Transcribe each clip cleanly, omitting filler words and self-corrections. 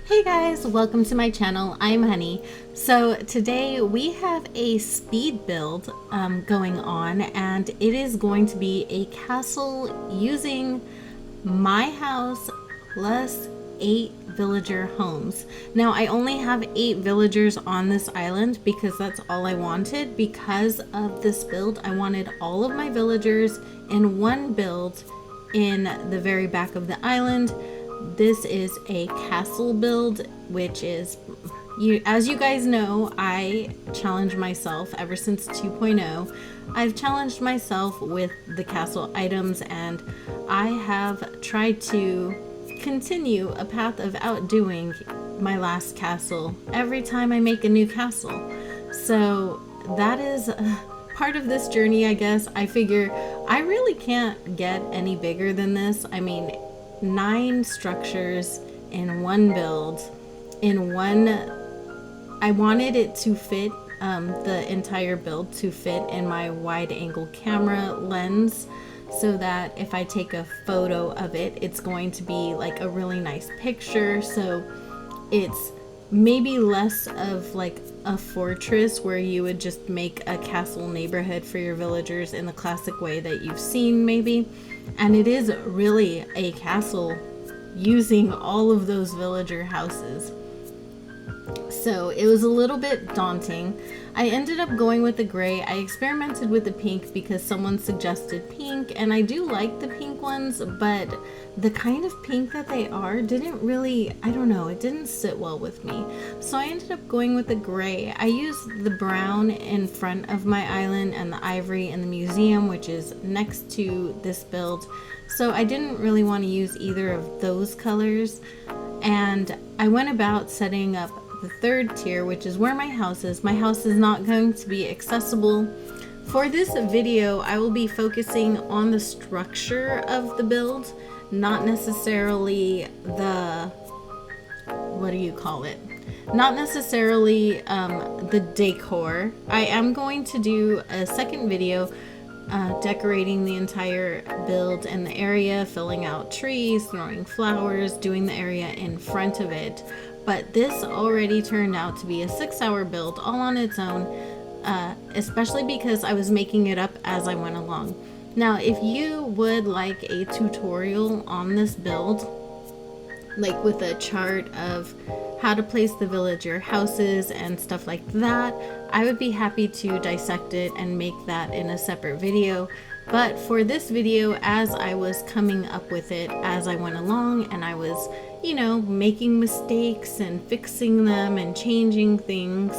Hey guys, welcome to my channel. I'm Honey. So today we have a speed build going on, and it is going to be a castle using my house plus 8 villager homes. Now I only have 8 villagers on this island because that's all I wanted. Because of this build, I wanted all of my villagers in one build in the very back of the island. This is a castle build, which is, as you guys know, I challenge myself ever since 2.0. I've challenged myself with the castle items, and I have tried to continue a path of outdoing my last castle every time I make a new castle. So that is part of this journey, I guess. I figure I really can't get any bigger than this. I mean, 9 structures in one build, I wanted it to fit, the entire build to fit in my wide angle camera lens, so that if I take a photo of it, it's going to be like a really nice picture. So it's maybe less of like a fortress where you would just make a castle neighborhood for your villagers in the classic way that you've seen maybe. And it is really a castle using all of those villager houses. So it was a little bit daunting. I ended up going with the gray. I experimented with the pink because someone suggested pink, and I do like the pink ones, but the kind of pink that they are didn't really, I don't know, it didn't sit well with me. So I ended up going with the gray. I used the brown in front of my island and the ivory in the museum, which is next to this build. So I didn't really want to use either of those colors. And I went about setting up the third tier, which is where my house is. My house is not going to be accessible. For this video, I will be focusing on the structure of the build, not necessarily the, what do you call it? Not necessarily the decor. I am going to do a second video decorating the entire build and the area, filling out trees, throwing flowers, doing the area in front of it. But this already turned out to be a 6-hour build all on its own, especially because I was making it up as I went along. Now, if you would like a tutorial on this build, like with a chart of how to place the villager houses and stuff like that, I would be happy to dissect it and make that in a separate video. But for this video, as I was coming up with it as I went along, and I was, you know, making mistakes and fixing them and changing things,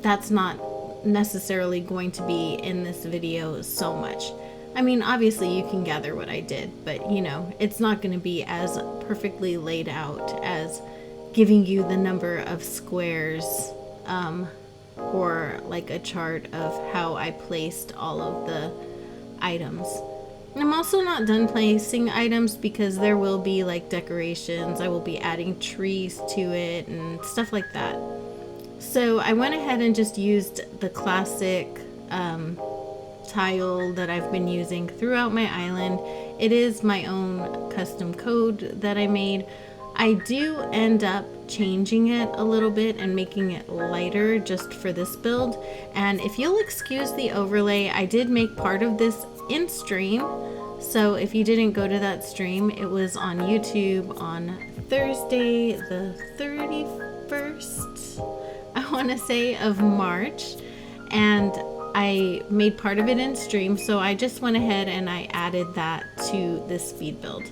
that's not necessarily going to be in this video so much. I mean, obviously you can gather what I did, but you know, it's not going to be as perfectly laid out as giving you the number of squares, or like a chart of how I placed all of the items. And I'm also not done placing items because there will be like decorations. I will be adding trees to it and stuff like that. So I went ahead and just used the classic tile that I've been using throughout my island. It is my own custom code that I made. I do end up changing it a little bit and making it lighter just for this build. And if you'll excuse the overlay, I did make part of this in stream. So if you didn't go to that stream, it was on YouTube on Thursday the 31st, I want to say, of March. And I made part of it in stream, so I just went ahead and I added that to this speed build.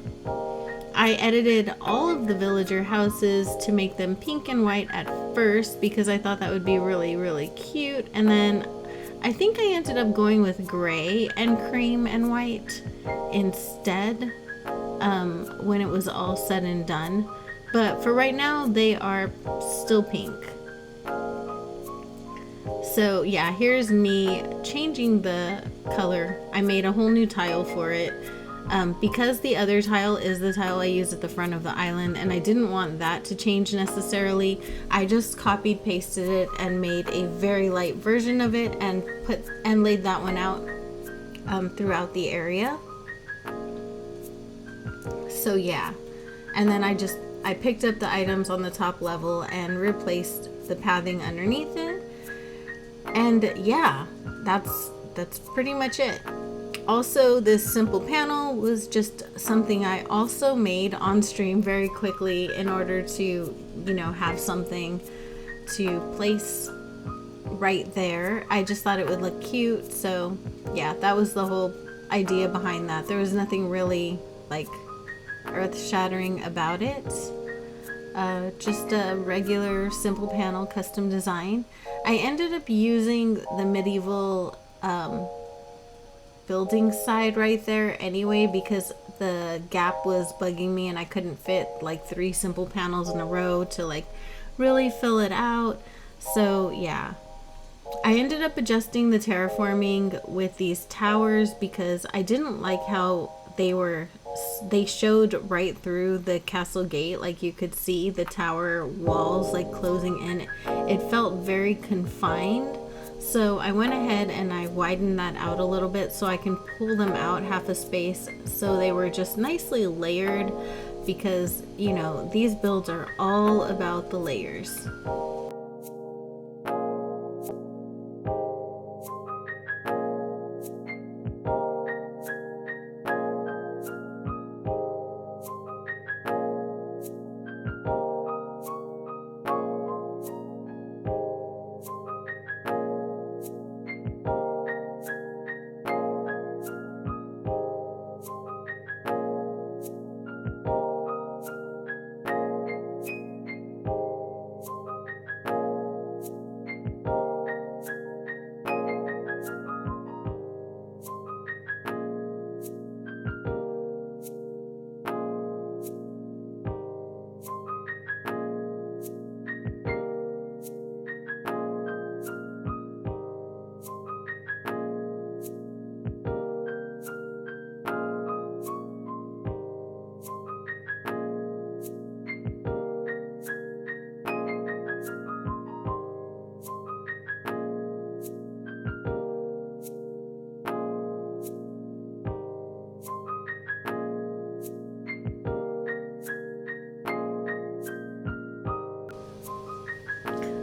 I edited all of the villager houses to make them pink and white at first because I thought that would be really, really cute. And then I think I ended up going with gray and cream and white instead when it was all said and done. But for right now, they are still pink. So yeah, here's me changing the color. I made a whole new tile for it. Because the other tile is the tile I use at the front of the island, and I didn't want that to change necessarily, I just copied pasted it and made a very light version of it and laid that one out throughout the area. So yeah, and then I just I picked up the items on the top level and replaced the padding underneath it. And yeah, that's pretty much it. Also, this simple panel was just something I also made on stream very quickly in order to, you know, have something to place right there. I just thought it would look cute. So yeah, that was the whole idea behind that. There was nothing really like earth-shattering about it. Just a regular simple panel, custom design. I ended up using the medieval building side right there anyway, because the gap was bugging me and I couldn't fit like 3 simple panels in a row to like really fill it out. So yeah, I ended up adjusting the terraforming with these towers because I didn't like how they showed right through the castle gate. Like you could see the tower walls like closing in. It felt very confined. So I went ahead and I widened that out a little bit so I can pull them out half a space so they were just nicely layered, because, you know, these builds are all about the layers.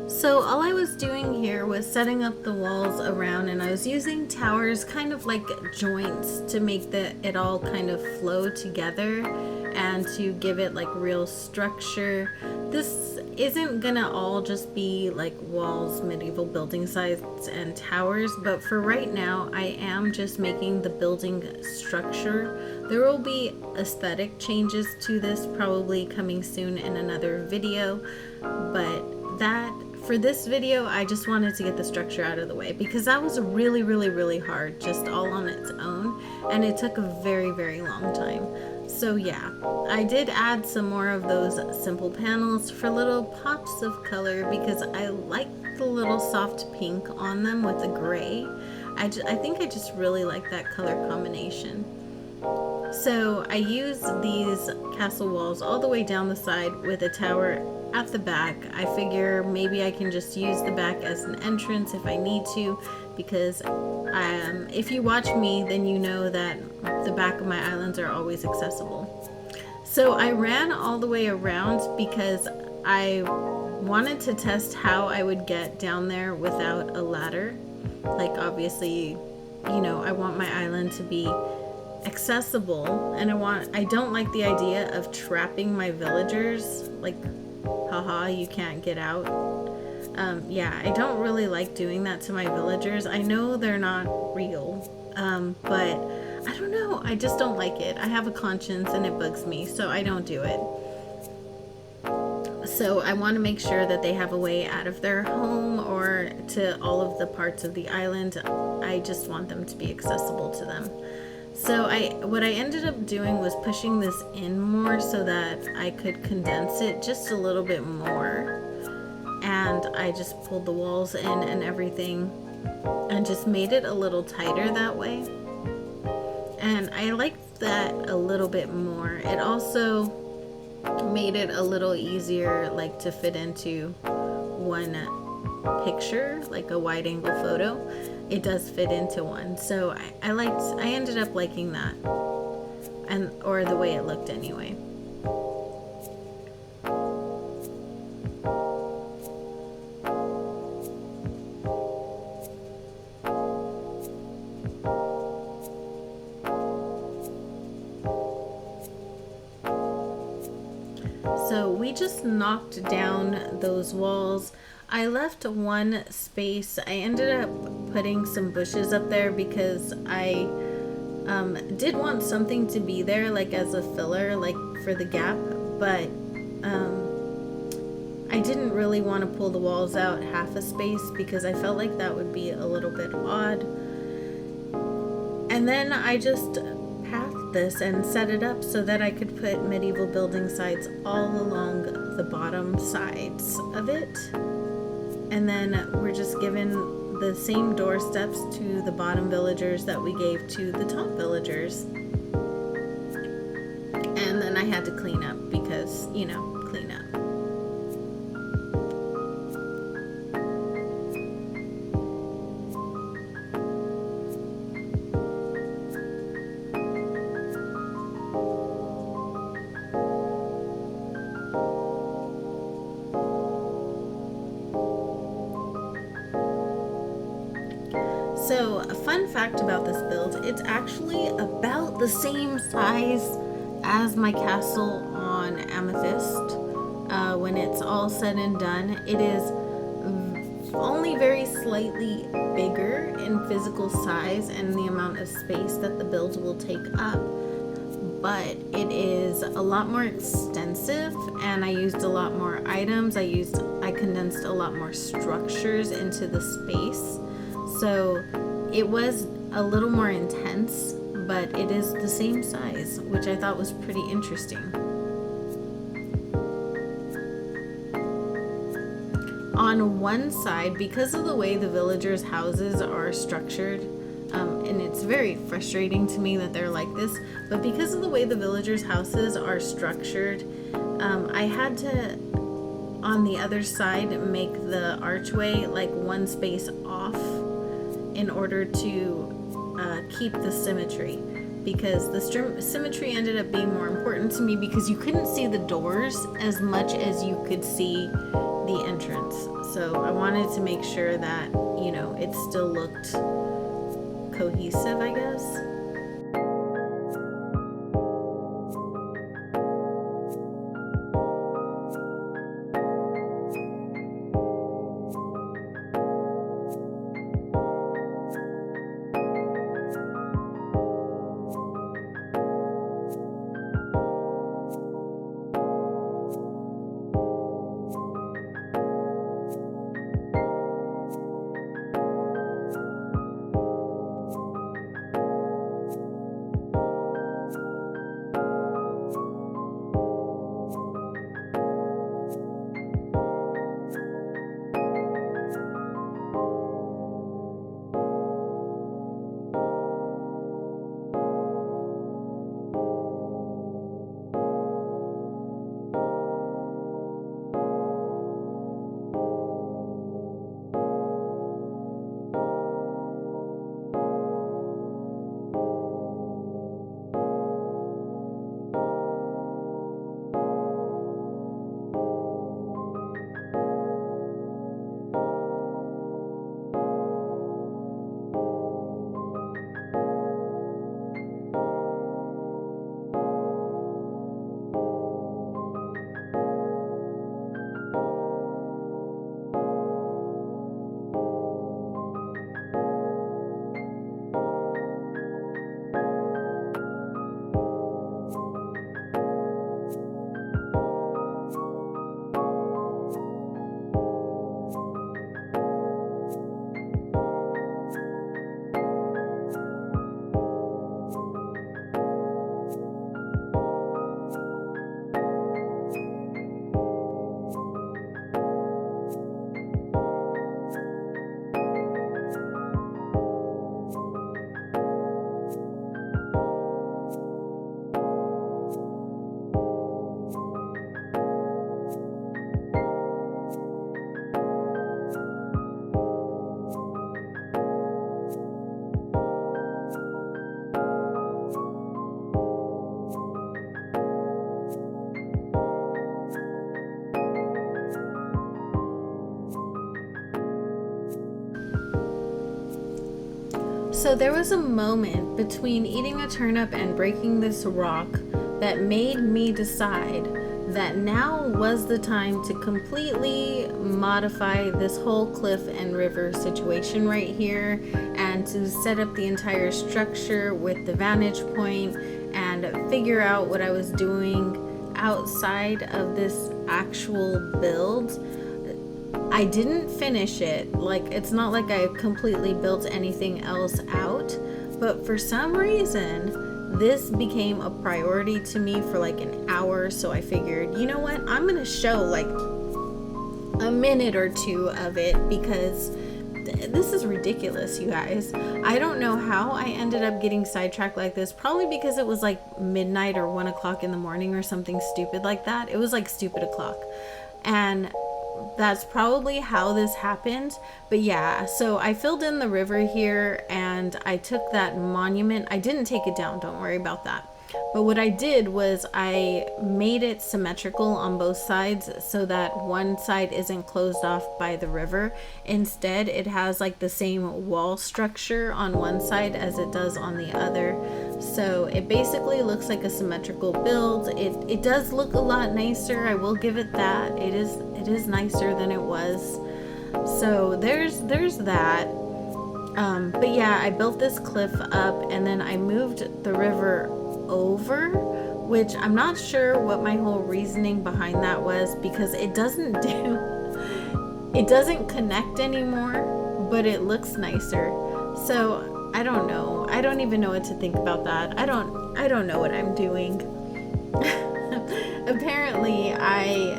So all I was doing here was setting up the walls around, and I was using towers kind of like joints to make it all kind of flow together and to give it like real structure. This isn't gonna all just be like walls, medieval building sites, and towers, but for right now I am just making the building structure. There will be aesthetic changes to this probably coming soon in another video, but for this video, I just wanted to get the structure out of the way because that was really hard just all on its own, and it took a very long time. So yeah, I did add some more of those simple panels for little pops of color because I like the little soft pink on them with the gray. I think I just really like that color combination. So I used these castle walls all the way down the side with a tower at the back. I figure maybe I can just use the back as an entrance if I need to, because if you watch me, then you know that the back of my islands are always accessible. So I ran all the way around because I wanted to test how I would get down there without a ladder. Like obviously, you know, I want my island to be accessible, and I don't like the idea of trapping my villagers, like haha, you can't get out. Yeah, I don't really like doing that to my villagers. I know they're not real, but I don't know, I just don't like it. I have a conscience and it bugs me, so I don't do it. So I want to make sure that they have a way out of their home or to all of the parts of the island. I just want them to be accessible to them. So what I ended up doing was pushing this in more so that I could condense it just a little bit more. And I just pulled the walls in and everything and just made it a little tighter that way. And I liked that a little bit more. It also made it a little easier like to fit into one picture, like a wide angle photo. It does fit into one, so I ended up liking that, or the way it looked anyway. we just knocked down those walls. I left one space. I ended up putting some bushes up there because I did want something to be there, like as a filler, like for the gap, but I didn't really want to pull the walls out half a space because I felt like that would be a little bit odd. And then I just pathed this and set it up so that I could put medieval building sites all along the bottom sides of it. And then we're just given the same doorsteps to the bottom villagers that we gave to the top villagers. And then I had to clean up because, you know, clean up. So, a fun fact about this build, it's actually about the same size as my castle on Amethyst. When it's all said and done, it is only very slightly bigger in physical size and the amount of space that the build will take up, but it is a lot more extensive, and I used a lot more items. I condensed a lot more structures into the space. So it was a little more intense, but it is the same size, which I thought was pretty interesting. On one side, because of the way the villagers' houses are structured, and it's very frustrating to me that they're like this, but because of the way the villagers' houses are structured, I had to, on the other side, make the archway like one space off in order to keep the symmetry, because the symmetry ended up being more important to me because you couldn't see the doors as much as you could see the entrance. So I wanted to make sure that, you know, it still looked cohesive, I guess. So there was a moment between eating a turnip and breaking this rock that made me decide that now was the time to completely modify this whole cliff and river situation right here, and to set up the entire structure with the vantage point and figure out what I was doing outside of this actual build. I didn't finish it. Like, it's not like I completely built anything else out, but for some reason this became a priority to me for like an hour. So I figured, you know what, I'm gonna show like a minute or two of it, because this is ridiculous, you guys. I don't know how I ended up getting sidetracked like this. Probably because it was like midnight or 1 o'clock in the morning or something stupid like that. It was like stupid o'clock, and that's probably how this happened. But yeah, so I filled in the river here, and I took that monument. I didn't take it down, don't worry about that. But what I did was I made it symmetrical on both sides, so that one side isn't closed off by the river. Instead, it has like the same wall structure on one side as it does on the other. So it basically looks like a symmetrical build. It does look a lot nicer, I will give it that. It is nicer than it was. So there's that. But yeah, I built this cliff up, and then I moved the river over, which I'm not sure what my whole reasoning behind that was, because it doesn't connect anymore, but it looks nicer. So I don't know. I don't even know what to think about that. I don't know what I'm doing. Apparently I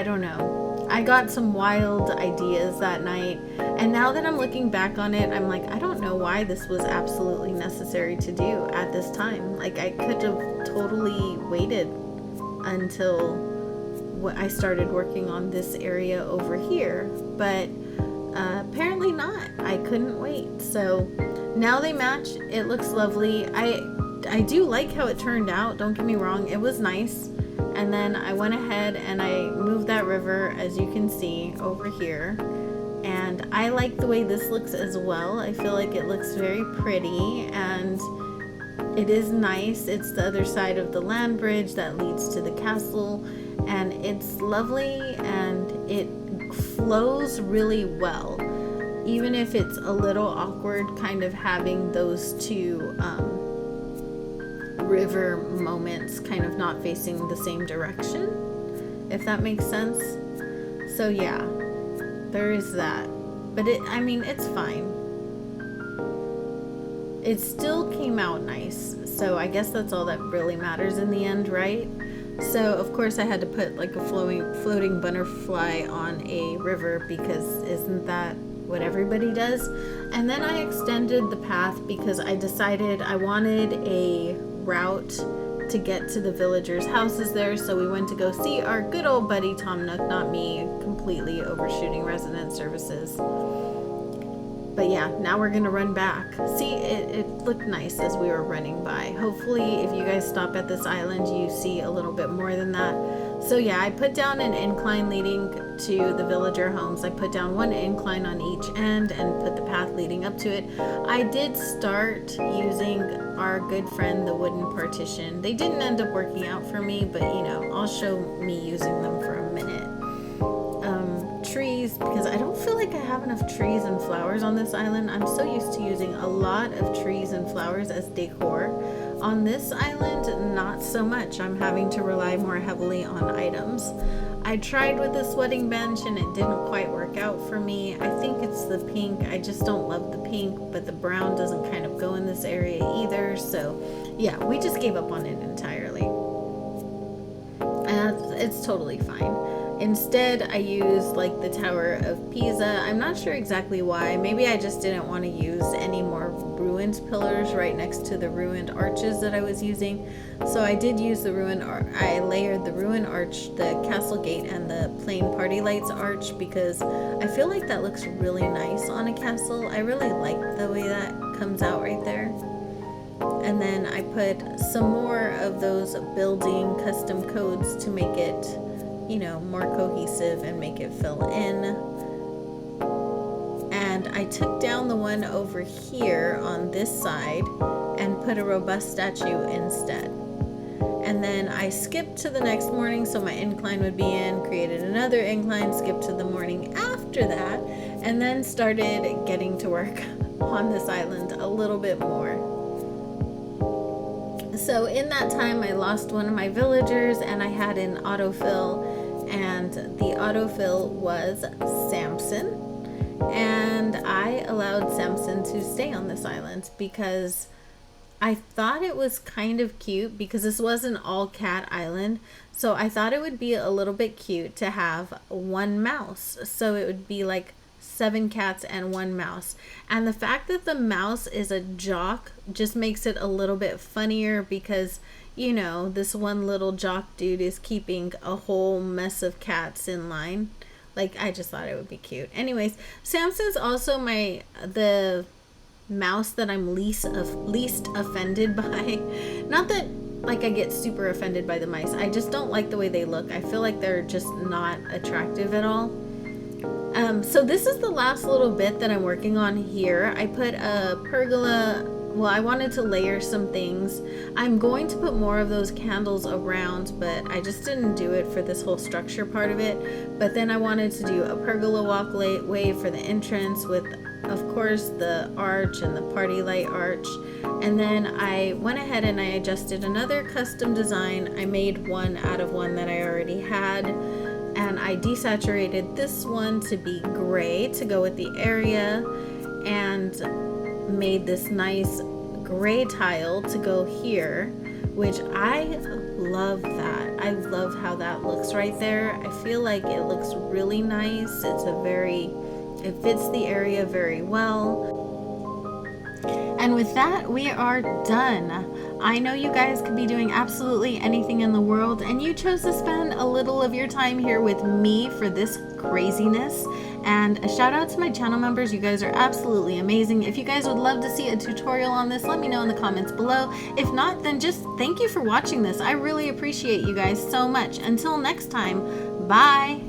don't know. I got some wild ideas that night, and now that I'm looking back on it, I'm like, I don't know why this was absolutely necessary to do at this time. Like, I could have totally waited until I started working on this area over here, but apparently not. I couldn't wait. So now they match. It looks lovely. I do like how it turned out, don't get me wrong. It was nice. And then I went ahead and I moved that river, as you can see, over here. And I like the way this looks as well. I feel like it looks very pretty, and it is nice. It's the other side of the land bridge that leads to the castle, and it's lovely, and it flows really well. Even if it's a little awkward kind of having those two river moments kind of not facing the same direction, if that makes sense. So yeah, there is that. But it's fine. It still came out nice, so I guess that's all that really matters in the end, right? So of course I had to put like a floating butterfly on a river, because isn't that what everybody does? And then I extended the path because I decided I wanted a route to get to the villagers' houses there. So we went to go see our good old buddy Tom Nook, not me, completely overshooting resident services. But yeah, now we're gonna run back. See, it looked nice as we were running by. Hopefully if you guys stop at this island, you see a little bit more than that. So yeah, I put down an incline leading to the villager homes. I put down one incline on each end and put the path leading up to it. I did start using our good friend, the wooden partition. They didn't end up working out for me, but you know, I'll show me using them for a minute. Trees, because I don't feel like I have enough trees and flowers on this island. I'm so used to using a lot of trees and flowers as decor. On this island, not so much. I'm having to rely more heavily on items. I tried with this wedding bench and it didn't quite work out for me. I think it's the pink. I just don't love the pink, but the brown doesn't kind of go in this area either. So yeah, we just gave up on it entirely. And it's totally fine. Instead, I used like the Tower of Pisa. I'm not sure exactly why. Maybe I just didn't want to use any more ruined pillars right next to the ruined arches that I was using. So I did use the I layered the ruined arch, the castle gate, and the plain party lights arch, because I feel like that looks really nice on a castle. I really like the way that comes out right there. And then I put some more of those building custom codes to make it, you know, more cohesive and make it fill in. And I took down the one over here on this side and put a robust statue instead. And and then I skipped to the next morning so my incline would be in, created another incline, skipped to the morning after that, and then started getting to work on this island a little bit more. So in that time I lost one of my villagers and I had an autofill, and the autofill was Samson, and I allowed Samson to stay on this island because I thought it was kind of cute, because this was an all cat island, so I thought it would be a little bit cute to have one mouse. So it would be like 7 cats and 1 mouse. And the fact that the mouse is a jock just makes it a little bit funnier, because, you know, this one little jock dude is keeping a whole mess of cats in line. Like, I just thought it would be cute. Anyways, Samson's also the mouse that I'm least offended by. Not that like I get super offended by the mice, I just don't like the way they look. I feel like they're just not attractive at all. So this is the last little bit that I'm working on here. I put a pergola. Well, I wanted to layer some things. I'm going to put more of those candles around, but I just didn't do it for this whole structure part of it. But then I wanted to do a pergola walkway for the entrance with, of course, the arch and the party light arch. And then I went ahead and I adjusted another custom design. I made one out of one that I already had, and I desaturated this one to be gray to go with the area, and made this nice gray tile to go here, which I love that. I love how that looks right there. I feel like it looks really nice. It fits the area very well. And with that, we are done. I know you guys could be doing absolutely anything in the world, and you chose to spend a little of your time here with me for this craziness. And a shout out to my channel members. You guys are absolutely amazing. If you guys would love to see a tutorial on this, let me know in the comments below. If not, then just thank you for watching this. I really appreciate you guys so much. Until next time, bye.